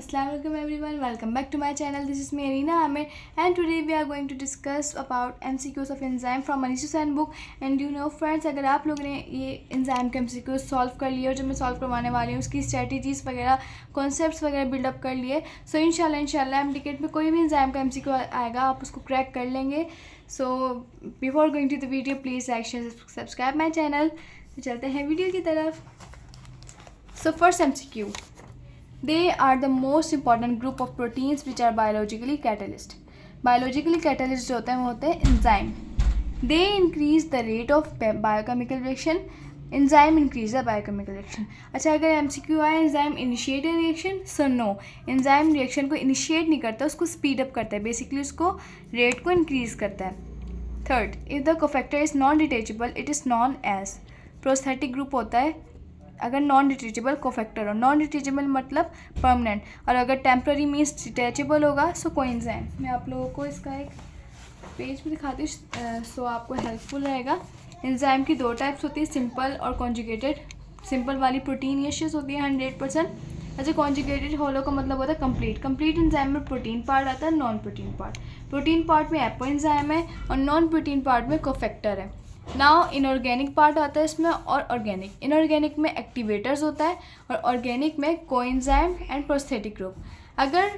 Assalamualaikum everyone, welcome back to my channel. This is me Arina Amir and today we are going to discuss about MCQs of enzyme from Manisha Sen book. And you know friends, अगर आप लोग ने ये enzyme के MCQs solve कर लिए और जो मैं सॉल्व करवाने वाली हूँ उसकी स्ट्रेटजीज़ वगैरह कॉन्सेप्ट्स वगैरह बिल्डअप कर लिए, सो इंशाल्लाह MDCAT में कोई भी enzyme का MCQ आएगा आप उसको क्रैक कर लेंगे. So before going to the video please like share subscribe my channel. तो चलते हैं वीडियो की तरफ. So first MCQ, they are the most important group of proteins which are biologically catalyst. Biologically catalyst जो होते हैं वो होते हैं enzyme. They increase the rate of biochemical reaction. Enzyme increase the biochemical reaction. अच्छा, अगर MCQ आए enzyme initiate a reaction, so no, enzyme reaction को initiate नहीं करता, उसको speed up करता है, basically उसको rate को increase करता है. Third, if the cofactor is non-detachable, it is known as prosthetic group होता है अगर नॉन डिटेचेबल कोफैक्टर हो. नॉन डिटेचेबल मतलब परमानेंट, और अगर टेम्प्ररी मीन्स डिटेचेबल होगा सो कोएंजाइम. मैं आप लोगों को इसका एक पेज भी दिखाती हूँ सो आपको हेल्पफुल रहेगा. एंजाइम की दो टाइप्स होती है, सिंपल और कॉन्जुगेटेड. सिंपल वाली प्रोटीनियस होती है 100%. अच्छा, कॉन्जुगेटेड होलो का मतलब होता है कंप्लीट. कंप्लीट एंजाइम में प्रोटीन पार्ट आता है, non protein part. Protein part में एपो एंजाइम है और नॉन प्रोटीन पार्ट में कोफैक्टर है. नाउ इनऑर्गेनिक पार्ट आता है इसमें और ऑर्गेनिक. इनऑर्गेनिक में एक्टिवेटर्स होता है और ऑर्गेनिक में कोएंजाइम एंड प्रोस्थेटिक ग्रुप. अगर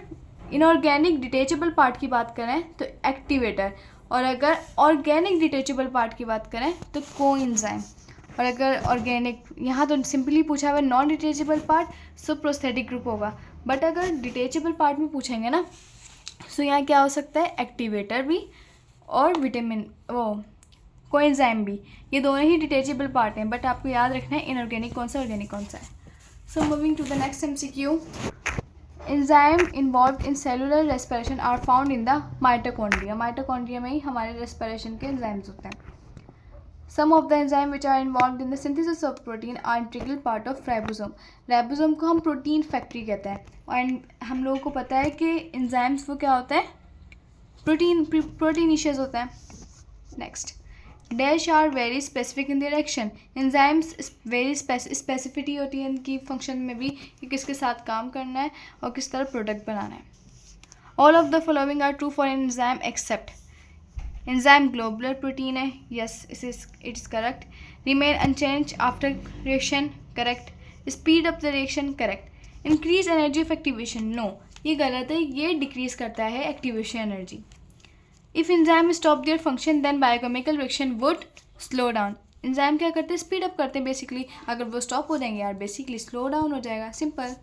इनऑर्गेनिक डिटेचेबल पार्ट की बात करें तो एक्टिवेटर, और अगर ऑर्गेनिक डिटेचेबल पार्ट की बात करें तो कोएंजाइम. और अगर ऑर्गेनिक यहाँ तो सिंपली पूछा हुआ non detachable part so prosthetic group होगा. बट अगर डिटेचेबल पार्ट में पूछेंगे ना सो यहाँ क्या हो सकता है, एक्टिवेटर भी और विटामिन कोएंजाइम भी. ये दोनों ही डिटेचेबल पार्ट हैं, बट आपको याद रखना है इनऑर्गेनिक कौन सा ऑर्गेनिक कौन सा है. So moving to the next MCQ, enzyme involve in cellular respiration are found in the mitochondria. Mitochondria में ही हमारे रेस्पिरेशन के एंजाइम्स होते हैं. Some of the enzyme which are involve in the synthesis of protein are integral part of ribosome. Ribosome को हम protein factory कहते हैं. एंड हम लोगों को पता है कि एंजाइम्स वो क्या होता है, प्रोटीनिशियस होता है. Next, dash are very specific in their action. Enzymes very specificity होती है इनकी फंक्शन में भी कि किसके साथ काम करना है और किस तरह प्रोडक्ट बनाना है. All of the following are true for enzyme except. Enzyme globular protein है, yes it is correct. Remain unchange after reaction, correct. Speed up the reaction, correct. Increase energy of activation, no ये गलत है, ये decrease करता है activation energy. If enzyme stop their function then biochemical reaction would slow down. Enzyme क्या करते हैं, speed up करते हैं बेसिकली. अगर वो स्टॉप हो जाएंगे यार बेसिकली स्लो डाउन हो जाएगा, simple.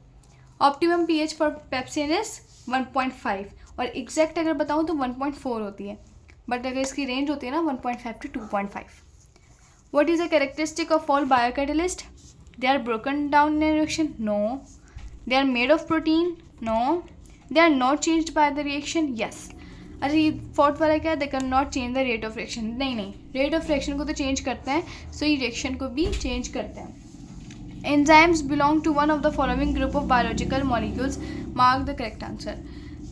Optimum pH for pepsin is 1.5 और एग्जैक्ट अगर बताऊँ तो 1.4 होती है, बट अगर इसकी रेंज होती है ना 1.5 to 2.5. What is the characteristic of all biocatalyst? They are broken down in reaction, no. They are made of protein, no. They are not changed by the reaction, yes. अरे ये fourth वाला क्या है, they can not change the rate of reaction. नहीं, rate of reaction को तो change करते हैं, सो ये रिएक्शन को भी चेंज करते हैं. Enzymes belong to one of the following group of biological molecules, mark the correct answer.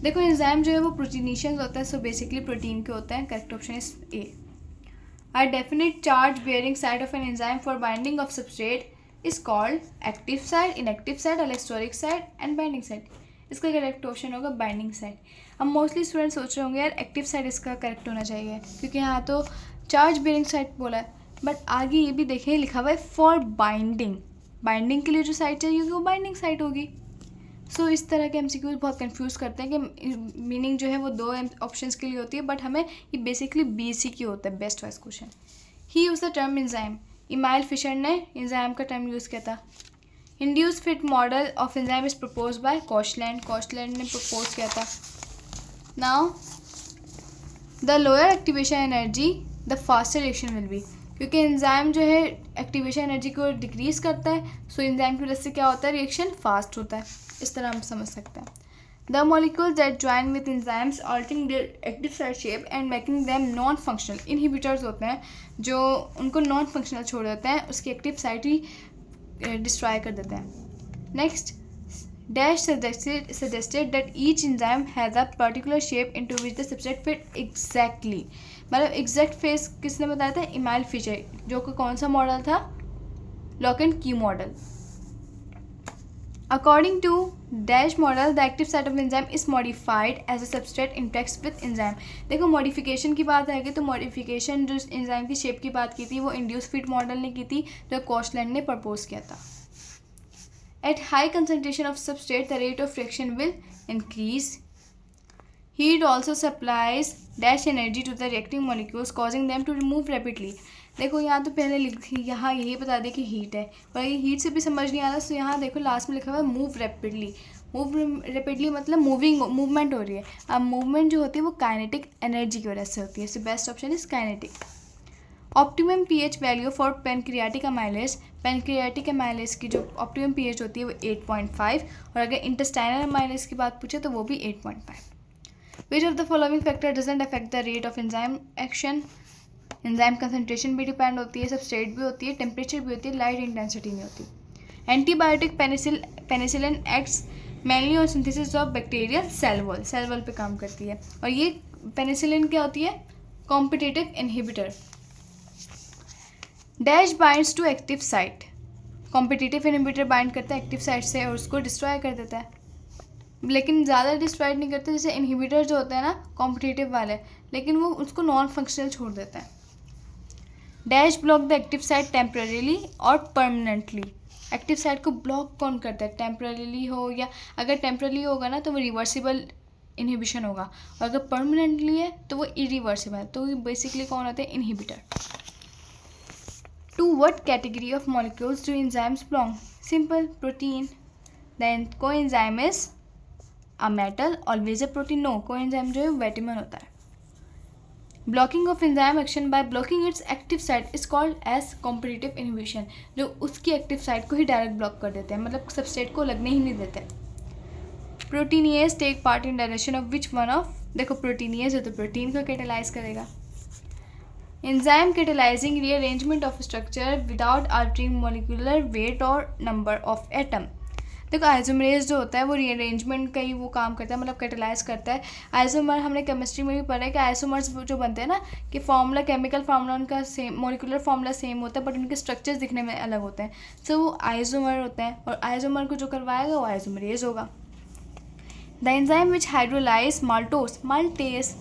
देखो एंजाइम जो है वो प्रोटीनिशियस होता है, सो बेसिकली प्रोटीन के होते हैं. Correct option is A. A definite charge bearing side of an enzyme for binding of substrate is called active side, inactive side, allosteric side and binding side. इसका correct option होगा binding side. अब mostly student सोच रहे होंगे यार active side इसका correct होना चाहिए क्योंकि यहाँ तो चार्ज बेयरिंग साइड बोला है, बट आगे ये भी देखें लिखा हुआ है फॉर बाइंडिंग. बाइंडिंग के लिए जो साइड चाहिए वो बाइंडिंग साइड होगी. सो इस तरह के MCQ बहुत कंफ्यूज करते हैं कि मीनिंग जो है वो दो ऑप्शंस के लिए होती है, बट हमें ये बेसिकली BC की होता है. Best wise question. He use the term enzyme. Emil Fischer ने एंजाइम का टर्म यूज़ किया था. Induce fit model of enzyme is propose by Koshland. Koshland ने प्रपोज किया था. Now the lower activation energy the faster reaction will be. क्योंकि enzyme जो है एक्टिवेशन एनर्जी को डिक्रीज करता है, सो एंजाइम की वजह से क्या होता है, रिएक्शन फास्ट होता है. इस तरह हम समझ सकते हैं. The molecules that join with enzymes altering their active side shape and making them non functional. Inhibitors होते हैं जो उनको नॉन फंक्शनल छोड़ देते हैं, उसकी एक्टिव साइड ही डिस्ट्रॉय कर देते हैं. Next, dash suggested that each enzyme has a particular shape into which the substrate fit exactly. मतलब एग्जैक्ट फेस किसने बताया था, इमाइल फिशर, जो कि कौन सा मॉडल था, lock and key model. According to dash model the active site of enzyme is modified as a substrate interacts with enzyme. देखो मॉडिफिकेशन की बात आएगी तो मॉडिफिकेशन जो एंजाइम की शेप की बात की थी वो इंड्यूस फीड मॉडल ने की थी जो कॉस्टलैंड ने प्रपोज किया था. At high concentration of substrate the rate of reaction will increase. Heat also supplies dash energy to the reacting molecules causing them to move rapidly. देखो यहाँ तो पहले यहाँ यही बता दें कि हीट है, और ये हीट से भी समझ नहीं आ रहा तो यहाँ देखो लास्ट में लिखा हुआ है मूव रैपिडली. मूव रैपिडली मतलब मूवमेंट हो रही है. अब मूवमेंट जो होती है वो काइनेटिक एनर्जी की वजह से होती है. So best option is kinetic. Optimum pH value for pancreatic amylase. Pancreatic amylase की जो ऑप्टिमम पीएच होती है वो 8.5, और अगर इंटेस्टाइनल अमाइलेज की बात पूछे तो वो भी 8.5. Which of the following factor doesn't affect the rate of enzyme action? Enzyme concentration भी डिपेंड होती है, सबस्ट्रेट भी होती है, टेम्परेचर भी होती है, लाइट इंटेंसिटी नहीं होती. Antibiotic penicillin acts mainly on synthesis of bacterial cell wall पे काम करती है. और ये पेनिसिलिन क्या होती है? Competitive inhibitor. Dash binds to active site. Competitive inhibitor bind करता है एक्टिव साइट से और उसको डिस्ट्रॉय कर देता है, लेकिन ज़्यादा डिस्ट्रॉय नहीं करते. जैसे इनहिबिटर जो होता है ना कॉम्पिटिटिव वाले, लेकिन वो उसको नॉन फंक्शनल छोड़ देता है. Dash block the active site temporarily और परमानेंटली. एक्टिव साइट को ब्लॉक कौन करता है? टेम्पररीली हो या अगर टेम्पररी होगा ना तो वो रिवर्सिबल इनहिबिशन होगा, और अगर परमानेंटली है तो वो इरिवर्सिबल है. तो ये बेसिकली कौन होते हैं? Inhibitor. To what category of molecules do enzymes belong? Simple, protein. Then coenzyme is a metal, always a protein. No, coenzyme जो है विटामिन होता है. Blocking of enzyme action by blocking its active site is called as competitive inhibition. जो उसकी active site को ही direct block कर देते हैं, मतलब सबस्ट्रेट को लगने ही नहीं देते. Proteinaceous take part in direction of which one of. देखो प्रोटीनियस है तो प्रोटीन को कैटेलाइज करेगा. Enzyme catalysing rearrangement of structure without altering molecular weight और नंबर ऑफ एटम. देखो आइसोमरेज जो होता है वो रीअरेंजमेंट का ही वो काम करता है, मतलब कैटेलाइज करता है. आइसोमर हमने केमिस्ट्री में भी पढ़ा है कि आइसोमर्स जो बनते हैं ना कि फार्मूला, केमिकल फार्मूला उनका सेम, मॉलिक्यूलर फार्मूला सेम होता है, बट उनके स्ट्रक्चर्स दिखने में अलग होते हैं. सो वो आइसोमर होते हैं, और आइसोमर को जो करवाएगा वो आइसोमरेज होगा. The enzyme which hydrolyse maltase.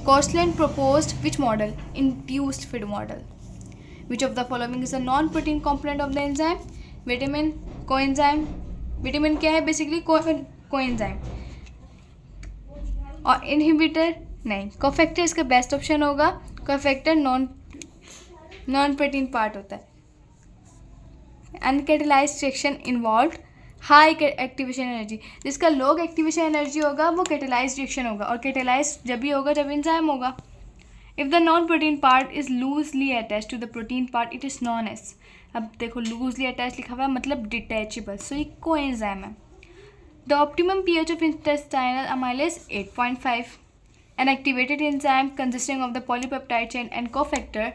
Koshland proposed which model? Induced feed model. Which of the following is a non-protein component of the enzyme? Vitamin, coenzyme. Vitamin क्या है? Basically coenzyme. और इनहिबिटर नहीं, cofactor इसका best option होगा. Cofactor non protein part होता है. Uncatalysed reaction involved high activation energy. जिसका low activation energy होगा वो कैटेलाइज्ड रिएक्शन होगा, और कैटेलाइज्ड जब भी होगा जब एंजाइम होगा. If the non protein part is loosely attached to the protein part it is known as. अब देखो लूजली अटैच लिखा हुआ है मतलब डिटैचेबल, सो ये कोएंजाइम है. The optimum pH of intestinal amylase 8.5. An activated enzyme consisting of the polypeptide chain and cofactor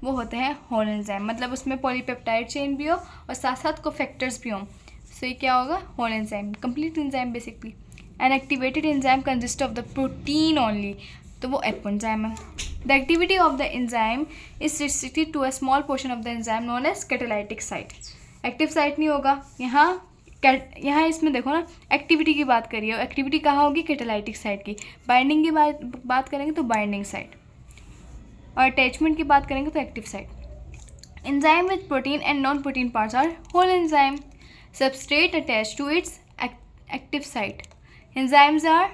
वो होते हैं होल एंजाइम, मतलब उसमें पॉलीपेप्टाइड चेन भी हो और साथ साथ कोफैक्टर्स भी हों. सो ये क्या होगा? Whole enzyme, complete enzyme basically. An activated enzyme consist of the protein only, तो वो एपो एंजाइम है. The activity of the enzyme is restricted to a small portion of the enzyme known as catalytic site. Active site नहीं होगा यहाँ इसमें देखो ना, activity की बात करिए, एक्टिविटी कहाँ होगी? कैटेलाइटिक साइट की. बाइंडिंग की बात करेंगे तो बाइंडिंग साइट, और अटैचमेंट की बात करेंगे तो active site. Enzyme with protein and non protein parts are whole enzyme. Substrate attach to its active site. Enzymes are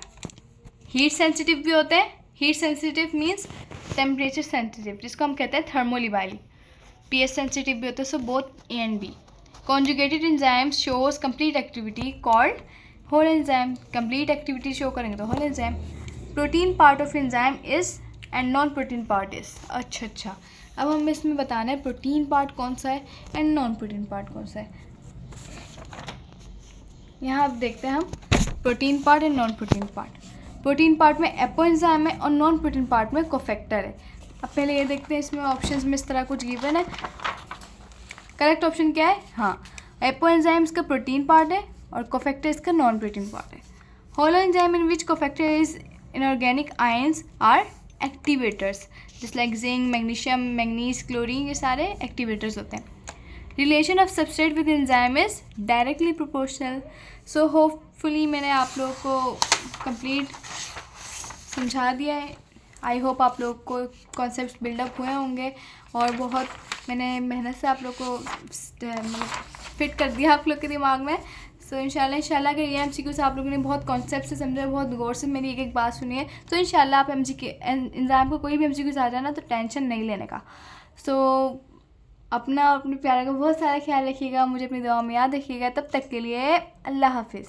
heat sensitive भी होते हैं. Heat sensitive means temperature sensitive, जिसको हम कहते हैं थर्मोलिबाइली. पीएच सेंसिटिव भी होते हैं. So both A and B. Conjugated enzyme shows complete activity called whole enzyme. Complete activity show करेंगे तो whole enzyme. Protein part of enzyme is and non protein part is. अच्छा, अब हमें इसमें बताना है प्रोटीन पार्ट कौन सा है एंड नॉन प्रोटीन पार्ट कौन सा है. यहाँ अब देखते हैं हम protein part and non protein part. Protein part में एपो एंजाइम है और नॉन प्रोटीन पार्ट में कोफैक्टर है. अब पहले ये देखते हैं इसमें ऑप्शंस में इस तरह कुछ गिवन है. करेक्ट ऑप्शन क्या है? हाँ, एपो एंजाइम इसका प्रोटीन पार्ट है और कोफैक्टर इसका नॉन प्रोटीन पार्ट है. Holo enzyme in which cofactor is inorganic ions are activators, just like zinc, magnesium, manganese, chlorine, ये सारे एक्टिवेटर्स होते हैं. Relation of substrate with enzyme is directly proportional. So hopefully मैंने आप लोगों को कंप्लीट समझा दिया है। आई होप आप लोग को कॉन्सेप्ट बिल्डअप हुए होंगे और बहुत मैंने मेहनत से आप लोग को मतलब फिट कर दिया आप लोग के दिमाग में। सो इंशाल्लाह अगर ये MCQ आप लोगों ने बहुत कॉन्सेप्ट से समझा, बहुत गौर से मेरी एक एक बात सुनी है, तो इंशाल्लाह आप एंजाइम को कोई भी MCQ आ जाए ना तो टेंशन नहीं लेने का। सो अपना और अपने प्यारे का बहुत सारा ख्याल रखिएगा, मुझे अपनी दुआ में याद रखिएगा। तब तक के लिए अल्लाह हाफिज़।